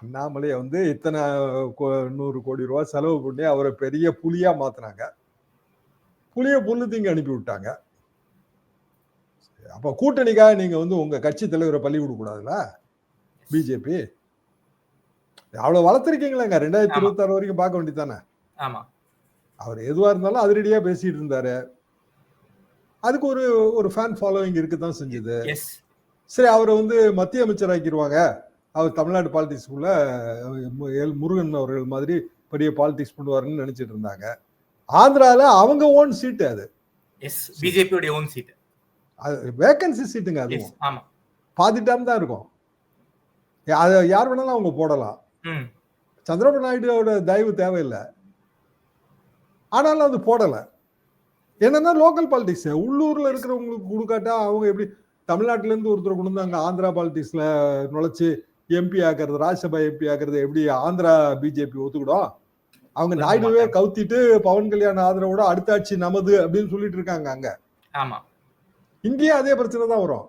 அண்ணாமலையை வந்து இத்தனை 100 கோடி ரூபாய் செலவு பண்ணி அவரை பெரிய புலியா மாத்தினாங்க. புலிய புல்லு தீங்க அனுப்பி விட்டாங்க. அப்ப கூட்டணிக்காக நீங்க வந்து உங்க கட்சி தலைவரை பள்ளி கொடுக்க கூடாதுல்ல பிஜேபி? அவ்வளவு வளர்த்திருக்கீங்களா 2026 வரைக்கும் பார்க்க வேண்டியதானே? அவர் எதுவா இருந்தாலும் அதிரடியா பேசிட்டு இருந்தாரு. அதுக்கு ஒரு ஃபேன் ஃபாலோவிங் இருக்குதான் செஞ்சது. சரி, அவரை வந்து மத்திய அமைச்சர் ஆக்கிடுவாங்க, அவர் தமிழ்நாடு பாலிடிக்ஸ்குள்ள முருகன் அவர்கள் மாதிரி பெரிய பாலிடிக்ஸ் பண்ணுவாருன்னு நினைச்சிட்டு இருந்தாங்க. ஆந்திரால அவங்க ஓன் சீட்டு, அது பிஜேபியோட ஓன் சீட், அது வேகன்சி சீட்டுங்க. அதுவும் பாதி டேம் தான் இருக்கும். அதை யார் வேணாலும் அவங்க போடலாம். சந்திரபாபு நாயுடுவோட தயவு தேவையில்லை. ஆனாலும் அது போடல. என்னன்னா லோக்கல் பாலிடிக்ஸ், உள்ளூர்ல இருக்கிறவங்களுக்கு கொடுக்காட்டா அவங்க எப்படி தமிழ்நாட்டில இருந்து ஒருத்தர் கொண்டு வந்து அங்க ஆந்திரா பாலிடிக்ஸ்ல நுழைச்சு எம்பி ஆக்குறது, ராஜ்யசபா எம்பி ஆக்குறது எப்படி ஆந்திரா பிஜேபி ஒத்துக்கிடும்? அவங்க நாயுடுவே கவுத்திட்டு பவன் கல்யாண் ஆதரவோட அடுத்த ஆட்சி நமது அப்படின்னு சொல்லிட்டு இருக்காங்க. அங்க இங்கேயே அதே பிரச்சனை தான் வரும்.